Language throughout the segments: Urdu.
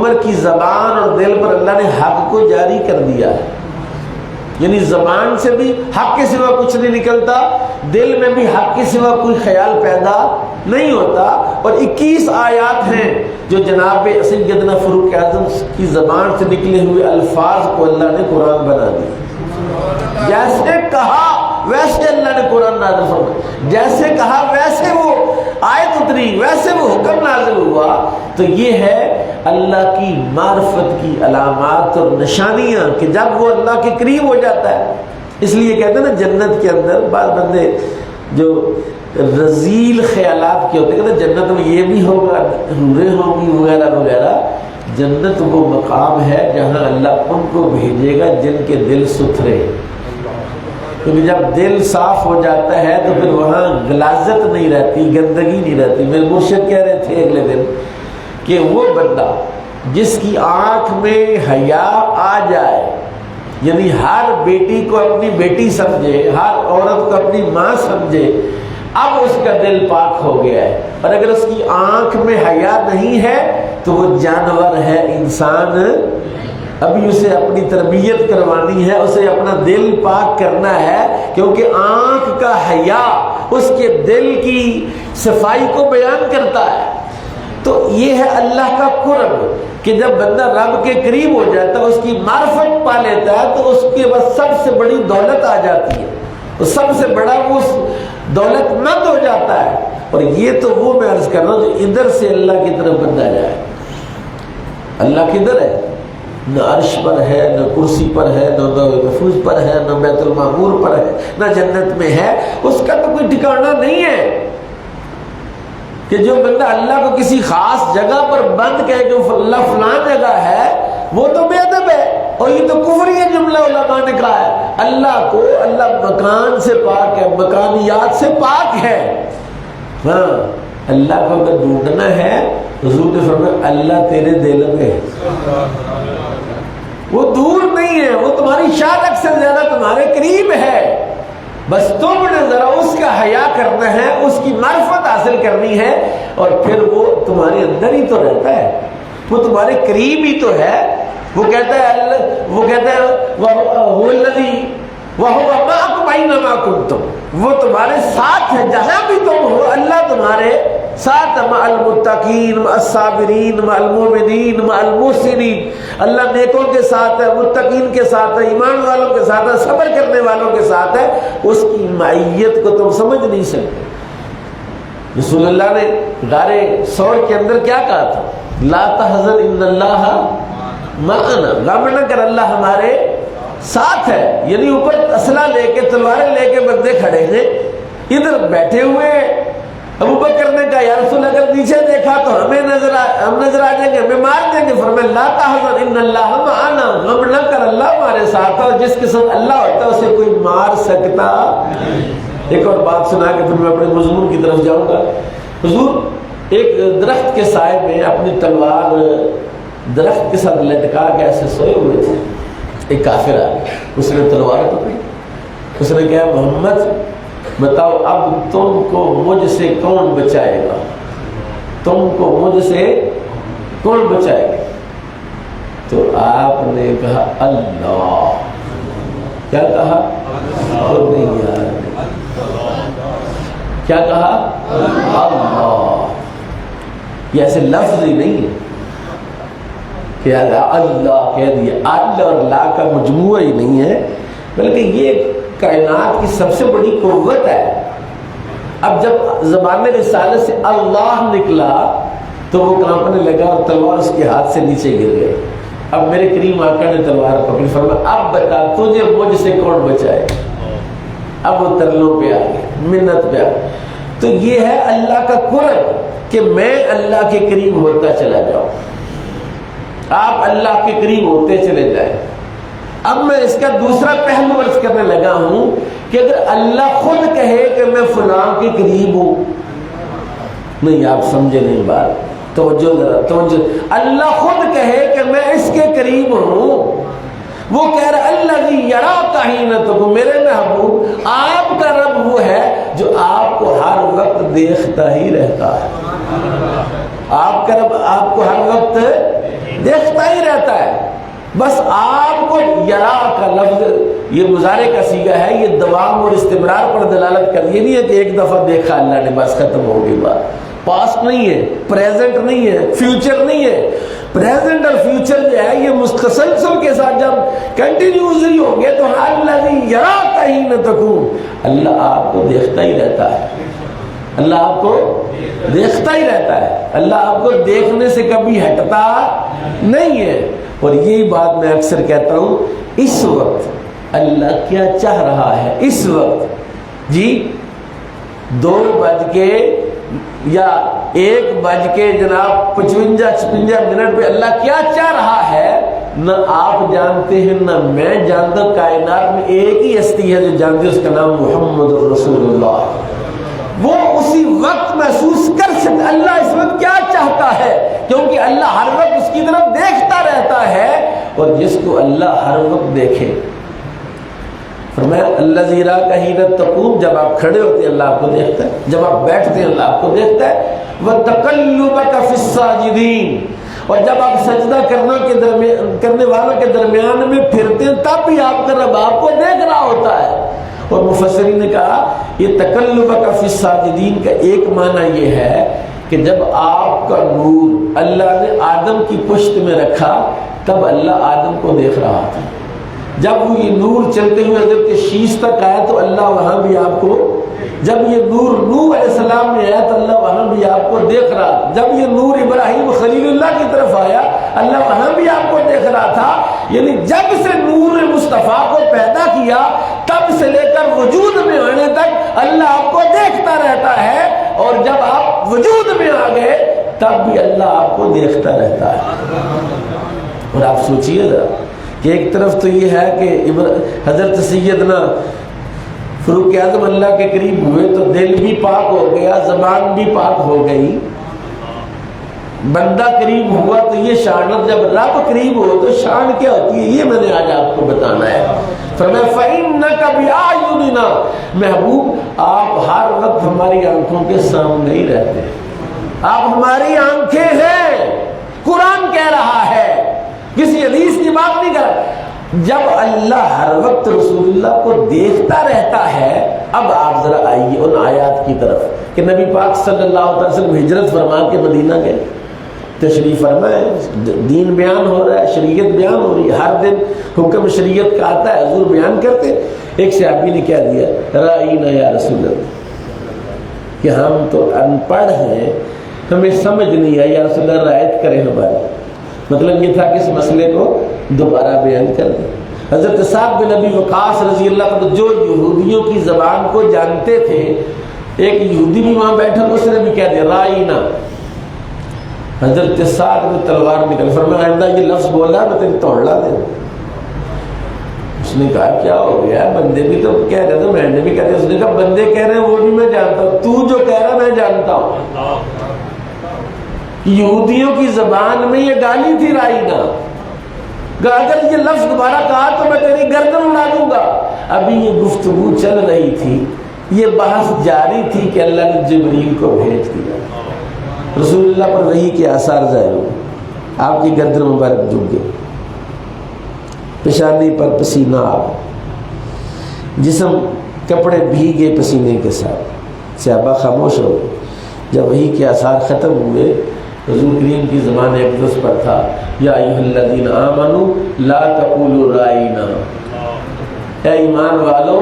عمر کی زبان اور دل پر اللہ نے حق کو جاری کر دیا ہے، یعنی زبان سے بھی حق کے سوا کچھ نہیں نکلتا، دل میں بھی حق کے سوا کوئی خیال پیدا نہیں ہوتا۔ اور 21 آیات ہیں جو جناب سیدنا فاروق اعظم کی زبان سے نکلے ہوئے الفاظ کو اللہ نے قرآن بنا دیا۔ جیسے کہا ویسے اللہ نے قرآن نازل فرمایا، جیسے کہا ویسے وہ آیت اتری، ویسے وہ حکم نازل ہوا۔ تو یہ ہے اللہ کی معرفت کی علامات اور نشانیاں کہ جب وہ اللہ کے قریب ہو جاتا ہے۔ اس لیے کہتے ہیں نا جنت کے اندر بعض بندے جو رذیل خیالات کے ہوتے ہیں، کہتے ہیں جنت میں یہ بھی ہوگا، حوریں ہوں گی وغیرہ وغیرہ۔ جنت وہ مقام ہے جہاں اللہ ان کو بھیجے گا جن کے دل ستھرے، کیونکہ جب دل صاف ہو جاتا ہے تو پھر وہاں غلاظت نہیں رہتی، گندگی نہیں رہتی۔ میرے مرشد کہہ رہے تھے اگلے دن کہ وہ بندہ جس کی آنکھ میں حیا آ جائے، یعنی ہر بیٹی کو اپنی بیٹی سمجھے، ہر عورت کو اپنی ماں سمجھے، اب اس کا دل پاک ہو گیا ہے۔ اور اگر اس کی آنکھ میں حیا نہیں ہے تو وہ جانور ہے، انسان ابھی اسے اپنی تربیت کروانی ہے، اسے اپنا دل پاک کرنا ہے، کیونکہ آنکھ کا حیا اس کے دل کی صفائی کو بیان کرتا ہے۔ تو یہ ہے اللہ کا قرب کہ جب بندہ رب کے قریب ہو جاتا ہے، اس کی معرفت پا لیتا ہے، تو اس کے بعد سب سے بڑی دولت آ جاتی ہے، تو سب سے بڑا وہ دولت مند ہو جاتا ہے۔ اور یہ تو وہ میں عرض کر رہا ہوں جو ادھر سے اللہ کی طرف بندہ جائے۔ اللہ کدھر ہے؟ نہ عرش پر ہے، نہ کرسی پر ہے، نہ محفوظ پر ہے، نہ بیت المعمور پر ہے، نہ جنت میں ہے۔ اس کا تو کوئی ٹھکانہ نہیں ہے کہ جو بندہ اللہ کو کسی خاص جگہ پر بند کہے کہ اللہ فلان جگہ ہے، وہ تو بے ادب ہے۔ اور یہ تو کفری ہے جملہ علماء نے کہا ہے۔ اللہ کو اللہ مکان سے پاک ہے، مکانیات سے پاک ہے۔ ہاں اللہ کو اگر ڈھونڈنا ہے، حضور نے فرمایا اللہ تیرے دل میں ہے، وہ دور نہیں ہے، وہ تمہاری شادق سے زیادہ تمہارے قریب ہے۔ بس تم نے ذرا اس کا حیا کرنا ہے، اس کی معرفت حاصل کرنی ہے، اور پھر وہ تمہارے اندر ہی تو رہتا ہے، وہ تمہارے قریب ہی تو ہے۔ وہ کہتا ہے هو الذی وهو معکم اینما کنتم، وہ تمہارے ساتھ ہے جہاں بھی تم ہو، اللہ تمہارے ساتھ ہے۔ مع المتقین، مع الصابرین، مع المؤمنین، مع المحسنین، اللہ نیکوں کے ساتھ ہے، متقین کے ساتھ ہے، ایمان والوں کے ساتھ ہے، صبر کرنے والوں کے ساتھ ہے۔ اس کی معیت کو تم سمجھ نہیں سکتے۔ رسول اللہ نے غار ثور کے اندر کیا کہا تھا؟ لا تحزن ان اللہ معنا، غم نہ کر اللہ ہمارے ساتھ ہے۔ یعنی اوپر اسلحہ لے کے، تلواریں لے کے بندے کھڑے ہیں، ادھر بیٹھے ہوئے۔ ابو بکر نے کہا یا رسول اللہ اگر نیچے دیکھا تو ہم نظر آ جائیں گے، ہمیں مار دیں گے۔ فرمایا لا تحزن ان اللہ معنا، غم نہ کر اللہ ہمارے ساتھ ہے، اور جس کے ساتھ اللہ ہوتا ہے اسے کوئی مار سکتا۔ ایک اور بات سنا کے پھر میں اپنے مضمون کی طرف جاؤں گا۔ حضور ایک درخت کے سائے میں اپنی تلوار درخت کے ساتھ لٹکا کے ایسے سوئے ہوئے تھے۔ ایک کافر آ گیا، اس نے تلوار پکڑی، اس نے کہا محمد بتاؤ اب تم کو مجھ سے کون بچائے گا؟ تم کو مجھ سے کون بچائے گا؟ تو آپ نے کہا اللہ۔ کیا کہا؟ اور نہیں یار، کیا کہا؟ اللہ۔ یہ ایسے لفظ ہی نہیں ہے کہ اللہ کہہ دیا، اللہ اور لا کا مجموعہ ہی نہیں ہے، بلکہ یہ کائنات کی سب سے بڑی قوت ہے۔ اب جب زبان رسالت سے اللہ نکلا تو وہ کانپنے لگا اور تلوار اس کے ہاتھ سے نیچے گر گئے۔ اب میرے کریم آقا نے تلوار پکڑی، فرمایا اب بتا تجھے مجھ سے کون بچائے؟ اب وہ ترلوں پہ آ گئے، منت پہ آ گئے۔ تو یہ ہے اللہ کا قرب کہ میں اللہ کے قریب ہوتا چلا جاؤں، آپ اللہ کے قریب ہوتے چلے جائیں۔ اب میں اس کا دوسرا پہلو عرض کرنے لگا ہوں کہ اگر اللہ خود کہے کہ میں فلاں کے قریب ہوں، نہیں آپ سمجھے نہیں بات، توجہ ذرا توجہ، اللہ خود کہے کہ میں اس کے قریب ہوں، وہ کہہ رہا الذی یراک حین تقوم، میرے محبوب آپ کا رب وہ ہے جو آپ کو ہر وقت دیکھتا ہی رہتا ہے، آپ کا رب آپ کو ہر وقت دیکھتا ہی رہتا ہے. بس آپ کو یرا کا لفظ یہ مضارع کا صیغہ ہے, یہ دوام اور استمرار پر دلالت کر. یہ نہیں ہے کہ ایک دفعہ دیکھا اللہ نے بس ختم ہو گئی بات. پاسٹ نہیں ہے, پریزنٹ نہیں ہے, فیوچر نہیں ہے. پریزنٹ اور فیوچر جو ہے یہ مستسلسل کے ساتھ جب کنٹینیوسلی ہوں گے تو اللہ یرا کہیں نہ تکون, اللہ آپ کو دیکھتا ہی رہتا ہے. اللہ آپ کو دیکھتا ہی رہتا ہے. اللہ آپ کو دیکھنے سے کبھی ہٹتا نہیں ہے. اور یہی بات میں اکثر کہتا ہوں, اس وقت اللہ کیا چاہ رہا ہے, اس وقت جی 2 یا 1 جناب 55 منٹ پہ اللہ کیا چاہ رہا ہے نہ آپ جانتے ہیں نہ میں جانتا. کائنات میں ایک ہی ہستی ہے جو جانتے, اس کا نام محمد رسول اللہ. وہ اسی وقت محسوس کر سکتا اللہ اس وقت کیا چاہتا ہے, کیونکہ اللہ ہر وقت اس کی طرف دیکھتا رہتا ہے. اور جس کو اللہ ہر وقت دیکھے, فرمایا اللہ زیرا کہیں نہ تقوم, جب آپ کھڑے ہوتے ہیں اللہ آپ کو دیکھتا ہے, جب آپ بیٹھتے ہیں اللہ آپ کو دیکھتا ہے. وَتَقَلُّبَكَ فِي السَّاجِدِينَ, اور جب آپ سجدہ کرنے والوں کے درمیان میں پھرتے ہیں تب بھی آپ کا رب آپ کو دیکھ رہا ہوتا ہے. اور مفسرین نے کہا یہ تقلبک فی الساجدین کا ایک معنی یہ ہے کہ جب آپ کا نور اللہ نے آدم کی پشت میں رکھا تب اللہ آدم کو دیکھ رہا تھا. جب وہ یہ نور چلتے ہوئے حضرت شیش تک آیا تو اللہ وہاں بھی آپ کو, جب یہ نور نوح علیہ السلام میں آیا تو اللہ وہاں بھی آپ کو دیکھ رہا. جب یہ نور ابراہیم خلیل اللہ کی طرف آیا اللہ وہاں بھی آپ کو دیکھ رہا تھا. یعنی جب سے نور مصطفیٰ کو پیدا کیا تب سے لے کر وجود میں آنے تک اللہ آپ کو دیکھتا رہتا ہے. اور جب آپ وجود میں آ گئے تب بھی اللہ آپ کو دیکھتا رہتا ہے. اور آپ سوچئے ذرا کہ ایک طرف تو یہ ہے کہ حضرت سیدنا فاروق اعظم اللہ کے قریب ہوئے تو دل بھی پاک ہو گیا, زبان بھی پاک ہو گئی. بندہ قریب ہوا تو یہ شان, جب رب قریب ہو تو شان کیا ہوتی ہے یہ میں نے آج آپ کو بتانا ہے. فرمایا فَإِنَّكَ بِأَعْيُنِنَا, محبوب آپ ہر وقت ہماری آنکھوں کے سامنے ہی رہتے ہیں, آپ ہماری آنکھیں ہیں. قرآن کہہ رہا ہے, کسی حدیث کی بات نہیں کر رہا. جب اللہ ہر وقت رسول اللہ کو دیکھتا رہتا ہے, اب آپ ذرا آئیے ان آیات کی طرف کہ نبی پاک صلی اللہ علیہ وسلم ہجرت فرما کے مدینہ گئے, تشریف فرمائے, دین بیان ہو رہا ہے, شریعت بیان ہو رہی ہے, ہر دن حکم شریعت کا آتا ہے, حضور بیان کرتے. ایک صحابی نے کیا دیا, رائینا یا رسول اللہ, کہ ہم تو ان پڑھ ہیں, ہمیں سمجھ نہیں آئی, یا رسول اللہ رعایت کریں ہماری. مطلب یہ تھا کہ اس مسئلے کو دوبارہ بیان کر دیں. حضرت سعد بن ابی وقاص رضی اللہ عنہ جو یہودیوں کی زبان کو جانتے تھے, ایک یہودی بھی وہاں بیٹھا, اس نے بھی کہہ دیا رائینا. حضرت سعد نے تلوار نکل, فرمایا آئندہ یہ لفظ بولا میں تیری توڑ دے. اس نے کہا کیا ہو گیا, بندے بھی تو کہہ رہے تھے, میں نے بھی کہہ دیا. اس نے کہا بندے کہہ رہے ہیں وہ بھی میں جانتا ہوں, تو جو کہہ رہا میں جانتا ہوں. یہودیوں کی زبان میں یہ گالی تھی رائینا, اگر یہ لفظ دوبارہ کہا تو میں تیری گردن اڑا دوں گا. ابھی یہ گفتگو چل رہی تھی, یہ بحث جاری تھی کہ اللہ نے جبریل کو بھیج دیا. رسول اللہ پر وحی کے آثار ظاہر ہوئے, آپ کی گردن مبارک جھک گئی, پیشانی پر پسینہ آ گیا, جسم کپڑے بھیگے پسینے کے ساتھ. صحابہ خاموش ہو گئے. جب وحی کے آثار ختم ہوئے, حضور کریم کی زبان اقدس پر تھا یا ایھا الذین آمنوا لا تقولوا رائینا, اے ایمان والو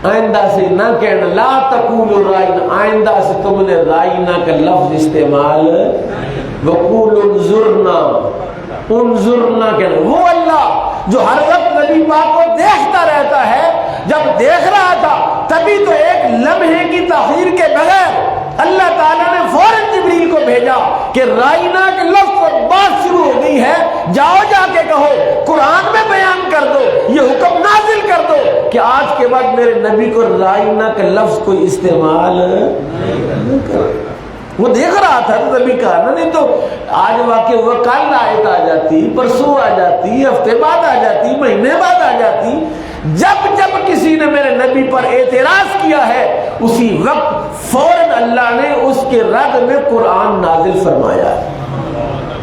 آئندہ سے نہ کہنا, لا تقولوا رائینا, آئندہ سے تم نے رائینا کا لفظ استعمال, وقولوا انظرنا, انظرنا کہنا. وہ اللہ جو ہر وقت نبی پاک کو دیکھتا رہتا ہے, جب دیکھ رہا تھا تبھی تو ایک لمحے کی تاخیر کے بغیر اللہ تعالیٰ نے فوراً جبریل کو بھیجا کہ رائنا کے لفظ پر بات شروع ہو گئی ہے, جاؤ جا کے کہو, قرآن میں بیان کر دو, یہ حکم نازل کر دو کہ آج کے بعد میرے نبی کو رائنا کا لفظ کوئی استعمال نہ کرے. وہ دیکھ رہا تھا تو تبھی کہا نا، نہیں تو آج واقع ہوا کل آیت آ جاتی، پرسوں آ جاتی، ہفتے بعد آ جاتی، مہینے بعد آ جاتی۔ جب جب کسی نے میرے نبی پر اعتراض کیا ہے اسی وقت فوراً اللہ نے اس کے رد میں قرآن نازل فرمایا ہے،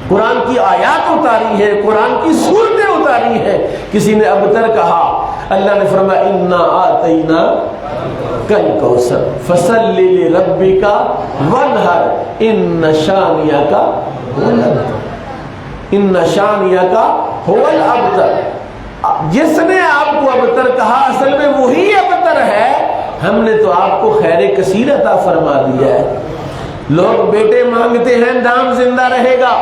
قرآن کی آیات اتاری ہے، قرآن کی سورتیں اتاری ہیں۔ کسی نے ابتر کہا، اللہ نے فرمایا انا آتینا کل کوثر فصلی لربک وانحر ان شانئک هو الابتر، ان شانئک هو الابتر۔ جس نے آپ کو ابتر کہا اصل میں وہی ابتر ہے، ہم نے تو آپ کو خیر کثیر عطا فرما دیا ہے۔ لوگ بیٹے مانگتے ہیں نام زندہ رہے گا،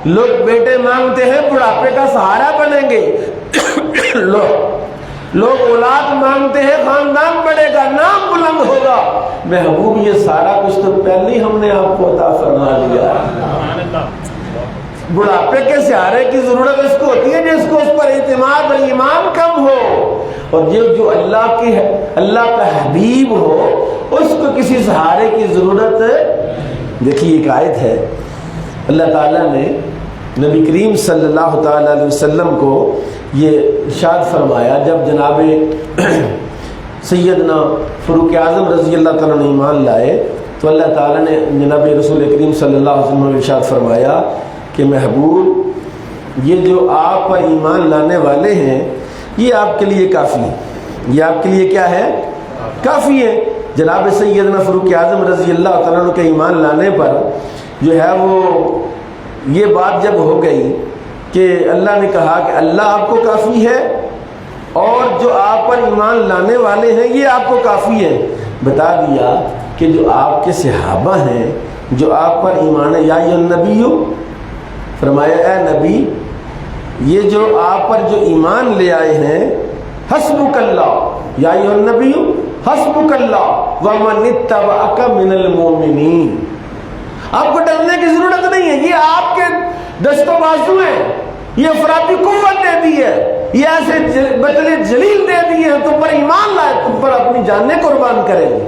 لوگ بیٹے مانگتے ہیں بڑھاپے کا سہارا بنیں گے، لوگ اولاد مانگتے ہیں خاندان بڑھے گا، نام بلند ہوگا۔ محبوب یہ سارا کچھ تو پہلے ہی ہم نے آپ کو عطا فرما دیا۔ بڑھاپے کے سہارے کی ضرورت اس کو ہوتی ہے جس کو اس پر اعتماد اور ایمان کم ہو، اور جو اللہ کا حبیب ہو اس کو کسی سہارے کی ضرورت۔ دیکھیے ایک آیت ہے، اللہ تعالیٰ نے نبی کریم صلی اللہ تعالیٰ علیہ وسلم کو یہ ارشاد فرمایا، جب جناب سیدنا فاروق اعظم رضی اللہ تعالیٰ نے ایمان لائے تو اللہ تعالیٰ نے جناب رسول کریم صلی اللہ علیہ وسلم نے ارشاد فرمایا کہ محبوب یہ جو آپ پر ایمان لانے والے ہیں یہ آپ کے لیے کافی ہے، یہ آپ کے لیے کیا ہے؟ کافی ہے۔ جناب سیدنا فاروق اعظم رضی اللہ تعالیٰ عنہ کے ایمان لانے پر جو ہے وہ یہ بات جب ہو گئی کہ اللہ نے کہا کہ اللہ آپ کو کافی ہے اور جو آپ پر ایمان لانے والے ہیں یہ آپ کو کافی ہے، بتا دیا کہ جو آپ کے صحابہ ہیں جو آپ پر ایمان ہے، یا النبی، فرمایا اے نبی یہ جو آپ پر جو ایمان لے آئے ہیں حسبک اللہ، یا النبی حسبک اللہ ومن اتبعک من المؤمنین، آپ کو ڈرنے کی ضرورت نہیں ہے، یہ آپ کے دست و بازو ہیں، یہ افرادی قوت دے دی ہے، یہ ایسے بدلے جلیل دے دی ہے، تم پر ایمان لائے، تم پر اپنی جانیں قربان کریں گے۔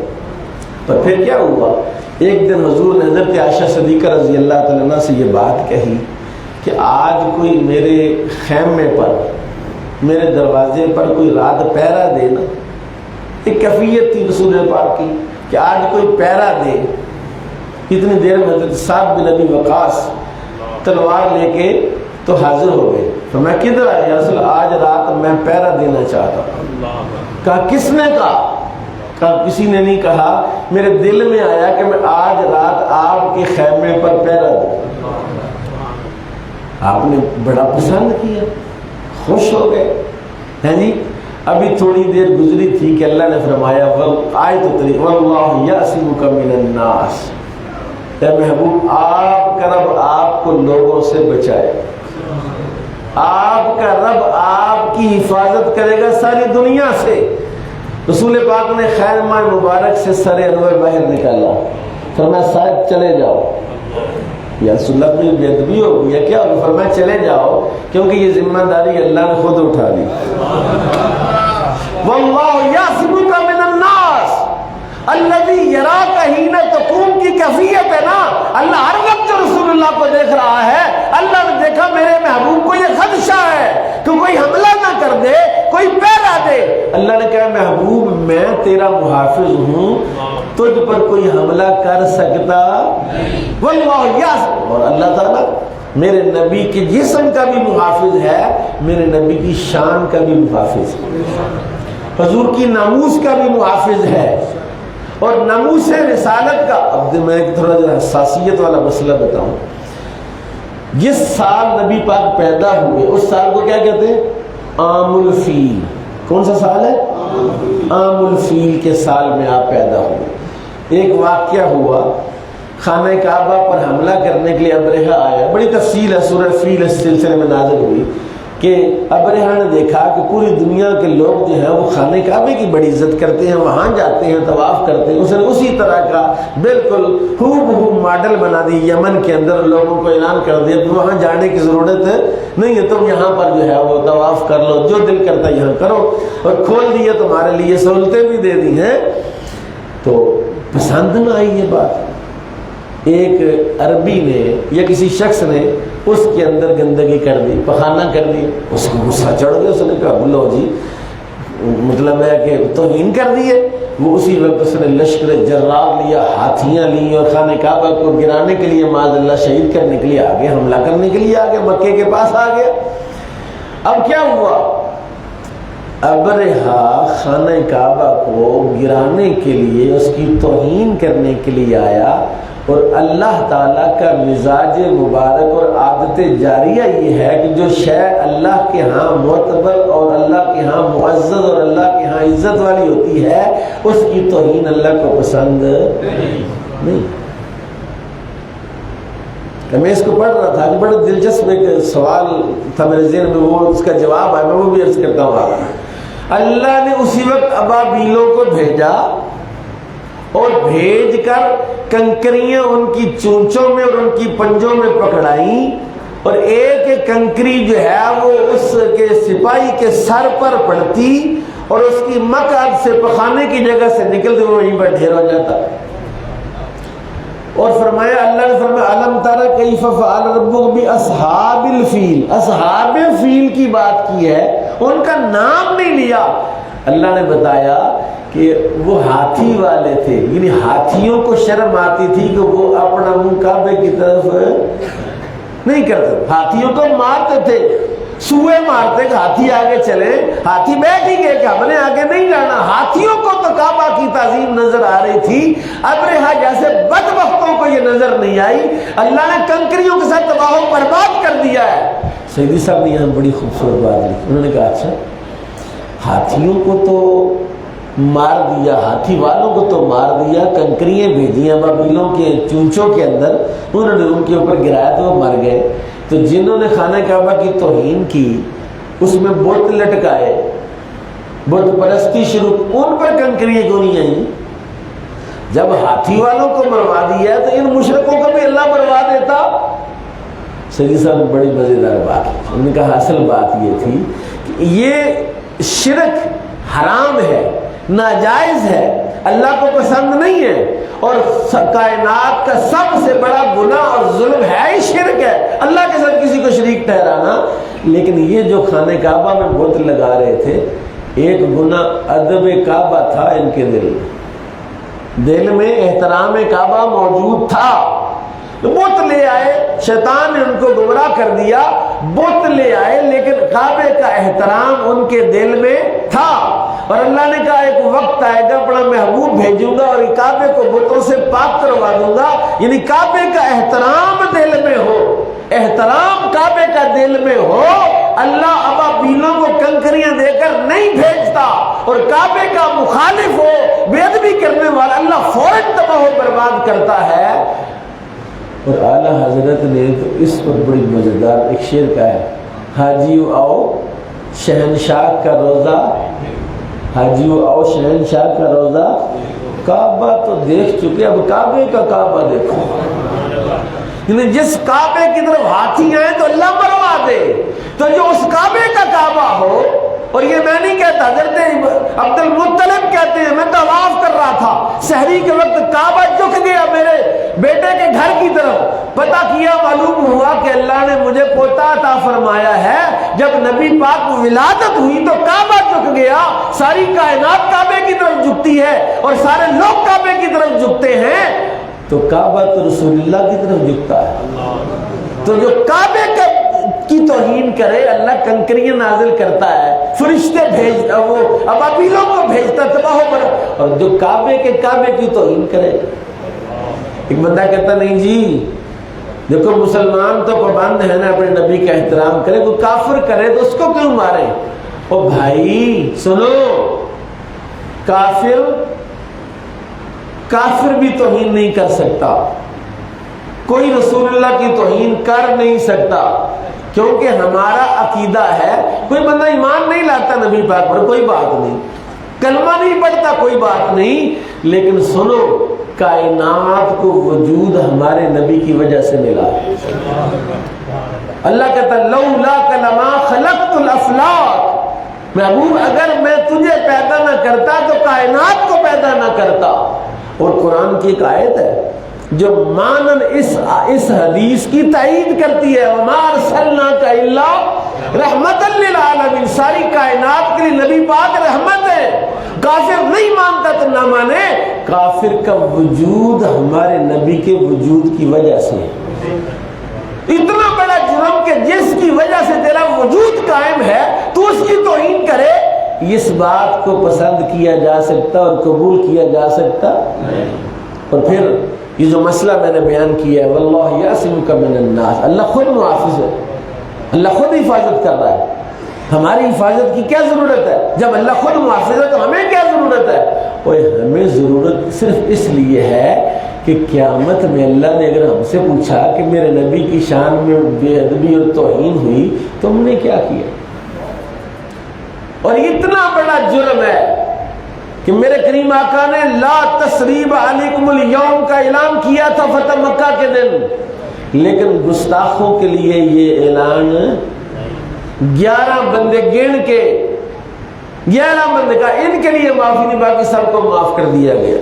پر پھر کیا ہوا؟ ایک دن حضور نے حضرت عائشہ صدیقہ رضی اللہ تعالیٰ عنہ سے یہ بات کہی کہ آج کوئی میرے خیمے پر، میرے دروازے پر کوئی رات پہرا دے نا، ایک کیفیت تھی رسول پاک کی کہ آج کوئی پہرا دے۔ اتنی دیر میں حضرت سعد بن ابی وقاص تلوار لے کے تو حاضر ہو گئے، تو میں کدھر آیا یا رسول، آج رات میں پہرا دینا چاہتا ہوں۔ کہا کس نے کہا؟ کہا کسی نے نہیں کہا، میرے دل میں آیا کہ میں آج رات آپ کے خیمے پر پہرا دوں۔ آپ نے بڑا پسند کیا، خوش ہو گئے، ہیں جی۔ ابھی تھوڑی دیر گزری تھی کہ اللہ نے فرمایا آیت اتری واللہ یعصمک من الناس، اے محبوب آپ کا رب آپ کو لوگوں سے بچائے، آپ کا رب آپ کی حفاظت کرے گا ساری دنیا سے۔ رسول پاک نے خیمہ مبارک سے سر انور باہر نکالا، فرمایا صاحب چلے جاؤ۔ یا رسول اللہ میں بے ادبی ہو گئی ہے کیا؟ فرمایا چلے جاؤ کیونکہ یہ ذمہ داری اللہ نے خود اٹھا لی۔ واللہ یعصمک من الناس الذی یراک حین تقوم کی کیفیت ہے نا، اللہ ہر وقت جو رسول اللہ کو دیکھ رہا ہے، اللہ نے دیکھا میرے محبوب کو یہ خدشہ ہے کہ کوئی حملہ نہ کر دے، کوئی پہرا دے۔ اللہ نے کہا محبوب میں تیرا محافظ ہوں، تجھ پر کوئی حملہ کر سکتا واللہ یعصمک، اور اللہ تعالیٰ میرے نبی کے جسم کا بھی محافظ ہے، میرے نبی کی شان کا بھی محافظ ہے، حضور کی ناموس کا بھی محافظ ہے، اور ناموس رسالت کا۔ اب میں ایک تھوڑا جا حساسیت والا مسئلہ بتاؤں، جس سال نبی پاک پیدا ہوئے اس سال کو کیا کہتے ہیں؟ عام الفیل۔ کون سا سال ہے؟ عام الفیل کے سال میں آپ پیدا ہوئے۔ ایک واقعہ ہوا، خانہ کعبہ پر حملہ کرنے کے لیے ابرہہ آیا، بڑی تفصیل ہے، سورہ فیل اس سلسلے میں نازل ہوئی کہ ابرہہ نے دیکھا کہ پوری دنیا کے لوگ جو ہیں وہ خانہ کعبے کی بڑی عزت کرتے ہیں، وہاں جاتے ہیں، طواف کرتے ہیں، اس نے اسی طرح کا بالکل ہو ماڈل بنا دی، یمن کے اندر لوگوں کو اعلان کر دیا کہ وہاں جانے کی ضرورت نہیں ہے، تم یہاں پر جو ہے وہ طواف کر لو، جو دل کرتا ہے یہاں کرو، اور کھول دیے تمہارے لیے سہولتیں بھی دے دی ہیں۔ تو پسند نہ آئی یہ بات، ایک عربی نے یا کسی شخص نے اس کے اندر گندگی کر دی، پخانہ کر دی، اس کو غصہ چڑھ گیا، اس نے کہا بولو جی مطلب ہے کہ توہین کر دی ہے۔ وہ اسی وقت اس نے لشکر جرار لیا، ہاتھیاں لی اور خانہ کعبہ کو گرانے کے لیے معاذ اللہ شہید کرنے کے لیے آگے، حملہ کرنے کے لیے آگے، مکے کے پاس آ گیا۔ اب کیا ہوا؟ ابرہہ خانہ کعبہ کو گرانے کے لیے، اس کی توہین کرنے کے لیے آیا، اور اللہ تعالیٰ کا مزاج مبارک اور عادت جاریہ یہ ہے کہ جو شے اللہ کے ہاں معتبر اور اللہ کے ہاں معزز اور اللہ کے ہاں عزت والی ہوتی ہے، اس کی توہین اللہ کو پسند نہیں۔ میں اس کو پڑھ رہا تھا کہ بڑا دلچسپ ایک سوال تھا میرے ذہن میں، وہ اس کا جواب ہے، میں وہ بھی عرض کرتا ہوں۔ اللہ نے اسی وقت ابابیلوں کو بھیجا اور بھیج کر کنکریاں ان کی چونچوں میں اور ان کی پنجوں میں پکڑائیں، اور ایک ایک کنکری جو ہے وہ اس کے سپاہی کے سر پر پڑتی اور اس کی مقعد سے پخانے کی جگہ سے نکلتے ہوئے وہیں پر ڈھیر ہو جاتا۔ اور فرمایا، اللہ نے فرمایا الم تر کیف فعل ربک باصحاب الفیل، اصحاب فیل کی بات کی ہے، ان کا نام نہیں لیا۔ اللہ نے بتایا کہ وہ ہاتھی والے تھے، یعنی ہاتھیوں کو شرم آتی تھی کہ وہ اپنا منہ کعبے کی طرف نہیں کرتے، ہاتھیوں کو مارتے تھے، سوئے مارتے کہ ہاتھی آگے چلے، ہاتھی بیٹھ ہی گئے کہ ہم نے آگے نہیں جانا۔ ہاتھیوں کو تو کعبہ کی تعظیم نظر آ رہی تھی، ابرہہ جیسے بدبختوں کو یہ نظر نہیں آئی۔ اللہ نے کنکریوں کے ساتھ تباہ و برباد کر دیا ہے۔ سیدی صاحب نے یہاں بڑی خوبصورت بات لکھی، انہوں نے کہا اچھا ہاتھیوں کو تو مار دیا، ہاتھی والوں کو تو مار دیا، کنکریاں بھیجیاں بابیلوں کے چونچوں کے اندر، انہوں نے ان کے اوپر گرایا تو وہ مر گئے، تو جنہوں نے خانہ کعبہ کی توہین کی، اس میں بت لٹکائے، بت پرستی شروع، ان پر کنکریاں کیوں نہیں آئیں؟ جب ہاتھی والوں کو مروا دیا تو ان مشرکوں کو بھی اللہ مروا دیتا۔ سیدی صاحب بڑی مزیدار بات، انہوں نے کہا اصل بات یہ تھی کہ یہ شرک حرام ہے، ناجائز ہے، اللہ کو پسند نہیں ہے، اور کائنات کا سب سے بڑا گناہ اور ظلم ہے ہی شرک ہے، اللہ کے ساتھ کسی کو شریک ٹھہرانا۔ لیکن یہ جو خانہ کعبہ میں بت لگا رہے تھے، ایک گناہ ادب کعبہ تھا، ان کے دل میں احترام کعبہ موجود تھا، بت لے آئے، شیطان نے ان کو گمراہ کر دیا، بت لے آئے، لیکن کعبے کا احترام ان کے دل میں تھا، اور اللہ نے کہا ایک وقت آئے گا اپنا محبوب بھیجوں گا اور کعبے کو بتوں سے پاک کروا دوں گا، یعنی کعبے کا احترام دل میں ہو، احترام کعبے کا دل میں ہو، اللہ ابابیلوں کو کنکریاں دے کر نہیں بھیجتا، اور کعبے کا مخالف ہو، بے ادبی کرنے والا اللہ فوراً تباہ و برباد کرتا ہے۔ اور اعلیٰ حضرت نے تو اس پر بڑی مزیدار ایک شعر کہا ہے، حاجیو آؤ شہنشاہ کا روزہ، حاجیو آؤ شہنشاہ کا روزہ، کعبہ تو دیکھ چکے، اب کعبے کا کعبہ دیکھو، یعنی جس کعبے کی طرف ہاتھی آئے تو اللہ مروا دے، تو جو اس کعبے کا کعبہ ہو، اور یہ میں نہیں کہتا، حضرت عبد المطلب کہتے ہیں میں طواف کر رہا تھا، سحری کے وقت کعبہ جھک گیا میرے بیٹے کے گھر کی طرف، پتہ کیا معلوم ہوا کہ اللہ نے مجھے پوتا عطا فرمایا ہے، جب نبی پاک ولادت ہوئی تو کعبہ جھک گیا، ساری کائنات کعبے کی طرف جھکتی ہے اور سارے لوگ کعبے کی طرف جھکتے ہیں، تو کعبہ تو رسول اللہ کی طرف جھکتا ہے۔ تو جو کعبے کی توہین کرے اللہ کنکریاں نازل کرتا ہے، فرشتے بھیجتا، وہ ابابیلوں کو بھیجتا تباہ پر، اور جو کعبے کی توہین کرے، ایک بندہ کہتا نہیں جی دیکھو مسلمان تو پابند ہے نا اپنے نبی کا احترام کرے، کوئی کافر کرے تو اس کو کیوں مارے؟ او بھائی سنو، کافر بھی توہین نہیں کر سکتا، کوئی رسول اللہ کی توہین کر نہیں سکتا، کیونکہ ہمارا عقیدہ ہے، کوئی بندہ ایمان نہیں لاتا نبی پاک پر کوئی بات نہیں، کلمہ نہیں پڑھتا کوئی بات نہیں، لیکن سنو کائنات کو وجود ہمارے نبی کی وجہ سے ملا۔ اللہ کہتا لولا لما خلقت الافلاک، محبوب اگر میں تجھے پیدا نہ کرتا تو کائنات کو پیدا نہ کرتا۔ اور قرآن کی ایک آیت ہے، جو مانن اس حدیث کی تائید کرتی ہے، وما ارسلناک الا رحمت للعالمین، ساری کائنات کے لیے نبی پاک رحمت ہے۔ کافر نہیں مانتا تو نہ مانے، کافر کا وجود ہمارے نبی کے وجود کی وجہ سے ہے۔ اتنا بڑا جرم کہ جس کی وجہ سے تیرا وجود قائم ہے تو اس کی توہین کرے، اس بات کو پسند کیا جا سکتا اور قبول کیا جا سکتا؟ اور پھر یہ جو مسئلہ میں نے بیان کیا ہے، واللہ یعصمک من الناس، اللہ خود محافظ ہے، اللہ خود حفاظت کر رہا ہے۔ ہماری حفاظت کی کیا ضرورت ہے؟ جب اللہ خود محافظ ہے تو ہمیں کیا ضرورت ہے؟ اور ہمیں ضرورت صرف اس لیے ہے کہ قیامت میں اللہ نے اگر ہم سے پوچھا کہ میرے نبی کی شان میں بے ادبی اور توہین ہوئی تو ہم نے کیا کیا؟ اور اتنا بڑا جرم ہے کہ میرے کریم آقا نے لا تثریب علیکم اليوم کا اعلان کیا تھا فتح مکہ کے دن، لیکن گستاخوں کے لیے یہ اعلان 11 بندے گن کے 11 بندے کا ان کے لیے معافی نہیں، باقی سب کو معاف کر دیا گیا۔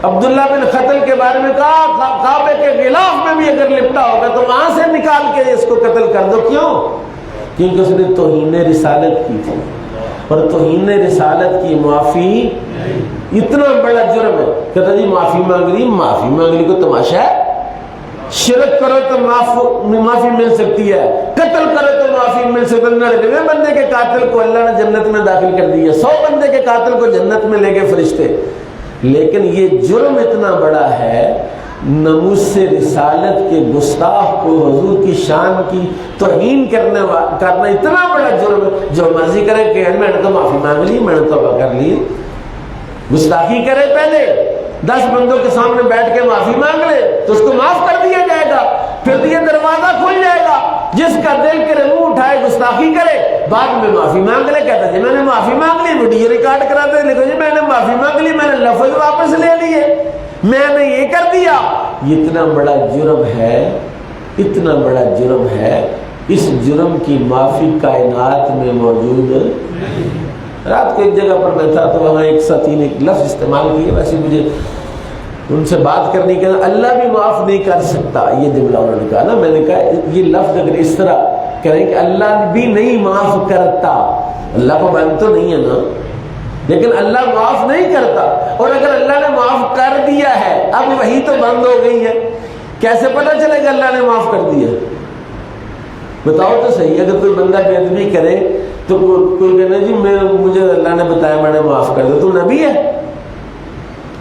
عبداللہ بن قتل کے بارے میں کہا کعبے کے غلاف میں بھی اگر لپٹا ہوگا تو وہاں سے نکال کے اس کو قتل کر دو۔ کیوں؟ کیونکہ اس نے توہین رسالت کی تھی، اور توہین رسالت کی معافی اتنا بڑا جرم ہے۔ کہتا جی معافی مانگ لی کو تماشا ہے؟ شرک کرو تو معافی مل سکتی ہے، قتل کرو تو معافی مل سکتی ہے۔ 99 بندے کے قاتل کو اللہ نے جنت میں داخل کر دیا، 100 بندے کے قاتل کو جنت میں لے گئے فرشتے، لیکن یہ جرم اتنا بڑا ہے، ناموس رسالت کے گستاخ کو حضور کی شان کی توہین کرنا اتنا بڑا جرم ہے۔ جو مرضی کرے کہ میں نے تو معافی مانگ لی، میں نے توبہ کر لی، گستاخی کرے پہلے 10 بندوں کے سامنے بیٹھ کے معافی مانگ لے تو اس کو معاف کر دیا جائے گا، پھر یہ دروازہ کھل جائے گا۔ جس کا دل کرے منہ اٹھائے گستاخی کرے، بعد میں معافی مانگ لے، کہتا جی میں نے معافی مانگ لی، ویڈیو ریکارڈ کرا دے، لکھو جی میں نے معافی مانگ لی، میں نے لفظ واپس لے لیے، میں نے یہ کر دیا۔ اتنا بڑا جرم ہے، اتنا بڑا جرم ہے، اس جرم کی معافی کائنات میں موجود۔ رات کو ایک جگہ پر میں تھا تو وہاں ایک ساتھی نے ایک لفظ استعمال کیا، ویسے مجھے ان سے بات کرنے کے اللہ بھی معاف نہیں کر سکتا، یہ جملہ انہوں نے کہا نا، میں نے کہا یہ لفظ اگر اس طرح کریں کہ اللہ بھی نہیں معاف کرتا، اللہ کو بند تو نہیں ہے نا، لیکن اللہ معاف نہیں کرتا، اور اگر اللہ نے معاف کر دیا ہے اب وہی تو بند ہو گئی ہے، کیسے پتہ چلے گا اللہ نے معاف کر دیا؟ بتاؤ تو صحیح، اگر کوئی بندہ بے ادبی کرے تو کوئی کہنا جی مجھے اللہ نے بتایا میں نے معاف کر دیا، تو نبی ہے؟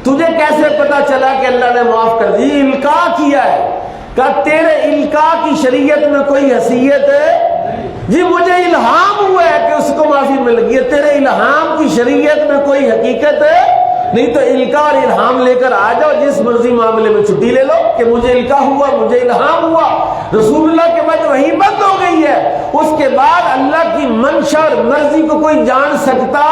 تجھے کیسے پتا چلا کہ اللہ نے معاف کر دی؟ القاء کیا ہے، کہا تیرے القاء کی شریعت میں کوئی حیثیت ہے؟ جی مجھے الہام ہوا ہے کہ اس کو معافی مل گئی ہے، تیرے الہام کی شریعت میں کوئی حقیقت ہے؟ نہیں تو القاء اور الہام لے کر آ جاؤ، جس مرضی معاملے میں چھٹی لے لو کہ مجھے القاء ہوا، مجھے الہام ہوا۔ رسول اللہ کے بعد وہی بند ہو گئی ہے، اس کے بعد اللہ کی منشا اور مرضی کو کوئی جان سکتا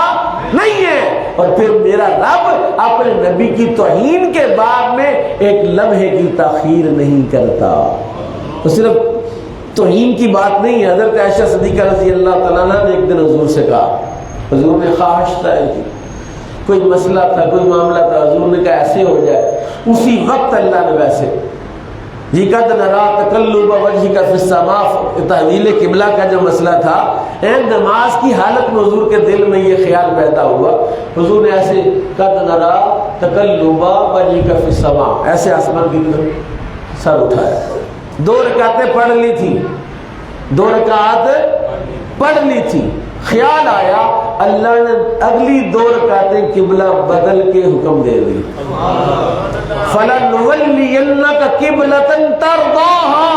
نہیں ہے۔ اور پھر میرا رب اپنے نبی کی توہین کے بعد میں ایک لمحے کی تاخیر نہیں کرتا۔ تو صرف توہین کی بات نہیں ہے، حضرت عائشہ صدیقہ رضی اللہ تعالیٰ عنہ نے ایک دن حضور سے کہا، حضور نے خواہش ظاہر کی، کوئی مسئلہ تھا، کوئی معاملہ تھا، حضور نے کہا ایسے ہو جائے، اسی وقت اللہ نے ویسے جی قد نرا تقلب وجهك في السماء، تحویل قبلہ کا جو مسئلہ تھا، نماز کی حالت میں حضور کے دل میں یہ خیال پیدا ہوا، حضور نے ایسے قد نرا تقلب وجهك في السماء، ایسے آسمان کی طرف سر اٹھایا، 2 رکعتیں پڑھ لی تھی، 2 رکعت پڑھ لی تھی، خیال آیا اللہ نے اگلی 2 رکعتیں قبلہ بدل کے حکم دے دی، فَلَنُوَلِّيَنَّكَ قِبْلَةً تَرْضَاهَا،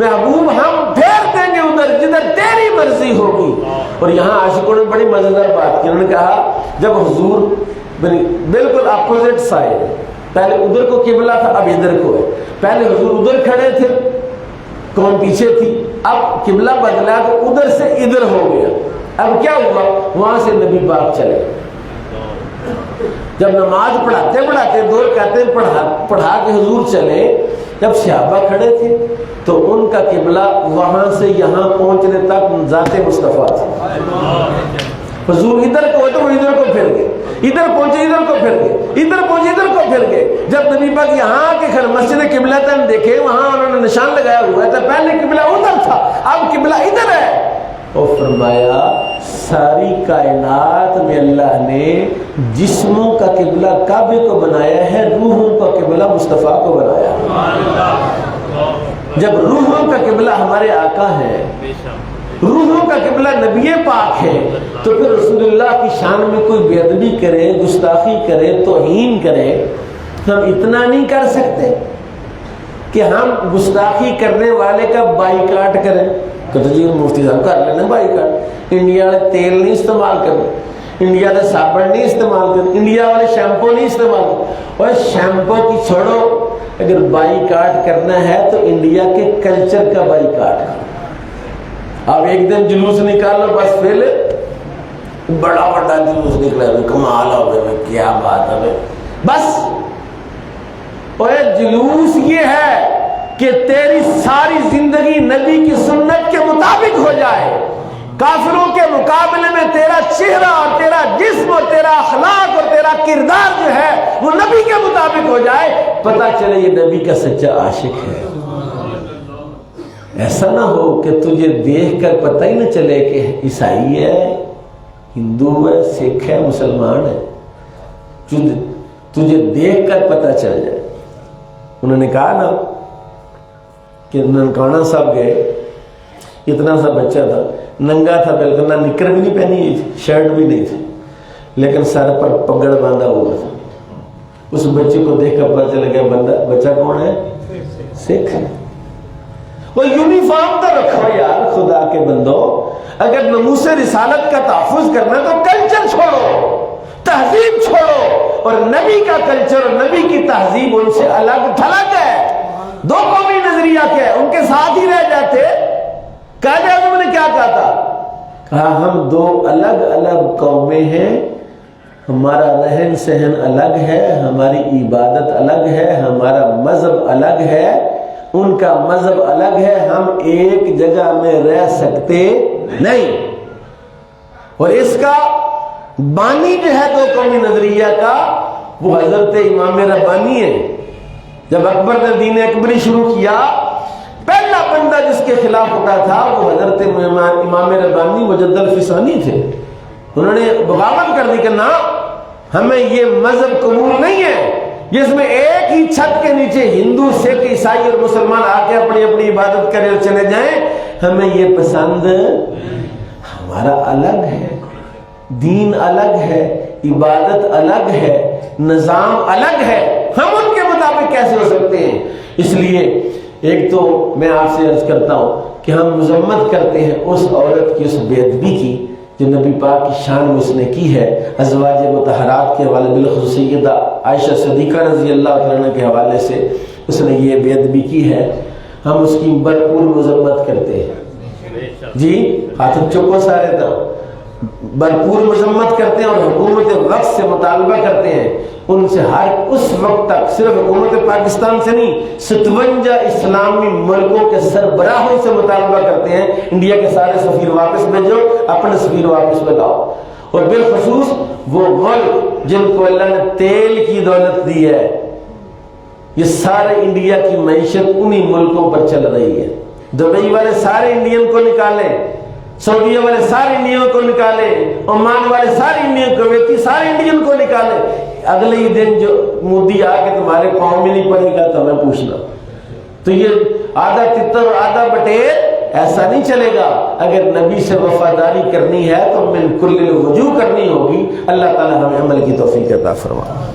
محبوب ہم پھیر دیں گے ادھر جدھر تیری مرضی ہوگی۔ اور یہاں عاشقوں نے بڑی مزیدار بات کی، انہوں نے کہا جب حضور بالکل اپوزٹ سائڈ، پہلے ادھر کو قبلہ تھا اب ادھر کو ہے، پہلے حضور ادھر کھڑے تھے کون پیچھے تھی، اب قبلہ بدلا تو ادھر سے ادھر ہو گیا، اب کیا ہوا وہاں سے نبی پاک چلے، جب نماز پڑھاتے پڑھاتے 2 رکعتیں پڑھا کے حضور چلے، جب صحابہ کھڑے تھے تو ان کا قبلہ وہاں سے یہاں پہنچنے تک ذات مصطفیٰ تھا۔ حضور ادھر کو تو وہ ادھر کو پھر گئے، ادھر پہنچے ادھر کو پھر گئے، ادھر پہنچے ادھر کو پھر گئے. جب نبی پاک یہاں کے گھر مسجد قبلتین دیکھے وہاں انہوں نے نشان لگایا ہوا تھا, پہلے قبلہ ادھر تھا اب قبلہ ادھر ہے. اور فرمایا ساری کائنات میں اللہ نے جسموں کا قبلہ کعبے کو بنایا ہے, روحوں کا قبلہ مصطفیٰ کو بنایا. جب روحوں کا قبلہ ہمارے آقا ہے, روحوں کا قبلہ نبی پاک ہے, تو پھر رسول اللہ کی شان میں کوئی بے ادبی کرے, گستاخی کرے, توہین کرے, ہم اتنا نہیں کر سکتے کہ ہم گستاخی کرنے والے کا بائیکاٹ کریں. کہتے جی مفتی صاحب کر لینا بائیکاٹ, انڈیا والے تیل نہیں استعمال کرنا, انڈیا والے صابن نہیں استعمال کرنا, انڈیا والے شیمپو نہیں استعمال کرنا. اور شیمپو کی چھوڑو, اگر بائیکاٹ کرنا ہے تو انڈیا کے کلچر کا بائیکاٹ کرو. اب ایک دن جلوس نکالو بس پھر بڑا بڑا جلوس نکلا, کمال ہو گئے, کیا بات ہے بس. اور جلوس یہ ہے کہ تیری ساری زندگی نبی کی سنت کے مطابق ہو جائے, کافروں کے مقابلے میں تیرا چہرہ اور تیرا جسم اور تیرا اخلاق اور تیرا کردار جو ہے وہ نبی کے مطابق ہو جائے, پتہ چلے یہ نبی کا سچا عاشق ہے. ایسا نہ ہو کہ تجھے دیکھ کر پتہ ہی نہ چلے کہ عیسائی ہے, ہندو ہے, سکھ ہے, مسلمان ہے, تجھے دیکھ کر پتہ چل جائے. انہوں نے کہا نا کہ ننکانہ صاحب گئے, اتنا سا بچہ تھا, ننگا تھا بالکل, نہ نکر بھی نہیں پہنی ہوئی تھی, شرٹ بھی نہیں تھی, لیکن سر پر پگڑ باندھا ہوا تھا. اس بچے کو دیکھ کر پتہ چل گیا بچہ کون ہے, سکھ ہے. وہ یونیفارم تو رکھو یار خدا کے بندو, اگر ناموس رسالت کا تحفظ کرنا تو کلچر چھوڑو, تہذیب چھوڑو, اور نبی کا کلچر اور نبی کی تہذیب ان سے الگ تھلگ ہے. دو قومی نظریہ کیا ہے, ان کے ساتھ ہی رہ جاتے. قائد اعظم نے کیا کہا تھا, کہا ہم دو الگ الگ قومیں ہیں, ہمارا رہن سہن الگ ہے, ہماری عبادت الگ ہے, ہمارا مذہب الگ ہے, ان کا مذہب الگ ہے, ہم ایک جگہ میں رہ سکتے نہیں. اور اس کا بانی جو ہے دو قومی نظریہ کا وہ حضرت امام ربانی ہے. جب اکبر نے دین اکبری شروع کیا, پہلا بندہ جس کے خلاف اٹھا تھا وہ حضرت امام ربانی مجد الفسانی تھے. انہوں نے بغاوت کر دی کہ نہ, ہمیں یہ مذہب قبول نہیں ہے جس میں ایک ہی چھت کے نیچے ہندو, سکھ, عیسائی اور مسلمان آ کے اپنی اپنی عبادت کرے اور چلے جائیں. ہمیں یہ پسند, ہمارا الگ ہے, دین الگ ہے, عبادت الگ ہے, نظام الگ ہے, ہم ان کے مطابق کیسے ہو سکتے ہیں. اس لیے ایک تو میں آپ سے عرض کرتا ہوں کہ ہم مذمت کرتے ہیں اس عورت کی, اس بے ادبی کی جو نبی پاک کی شان میں اس نے کی ہے. ازواج مطہرات کے حوالے بالخصوص سیدہ عائشہ صدیقہ رضی اللہ عنہ کے حوالے سے اس نے یہ بے ادبی کی ہے, ہم اس کی بھرپور مذمت کرتے ہیں. جی ہاتھ چپو سارے تو بھرپور مذمت کرتے ہیں اور حکومت وقت سے مطالبہ کرتے ہیں ان سے ہر اس وقت تک, صرف حکومت پاکستان سے نہیں, 57 اسلامی ملکوں کے سربراہوں سے مطالبہ کرتے ہیں انڈیا کے سارے سفیر واپس بھیجو, اپنے سفیر واپس لگاؤ. اور بالخصوص وہ ملک جن کو اللہ نے تیل کی دولت دی ہے, یہ سارے انڈیا کی معیشت انہی ملکوں پر چل رہی ہے. دبئی والے سارے انڈین کو نکالیں, سعودیہ والے سارے انڈین کو نکالیں, عمان والے سارے انڈین, کویتی سارے انڈین کو نکالیں. اگلے ہی دن جو مودی آ کے تمہارے قوم میں نہیں پڑے گا تو ہمیں پوچھنا. تو یہ آدھا تتر اور آدھا بٹیر ایسا نہیں چلے گا. اگر نبی سے وفاداری کرنی ہے تو من کل الوجوہ کرنی ہوگی. اللہ تعالی ہمیں عمل کی توفیق عطا فرمائے.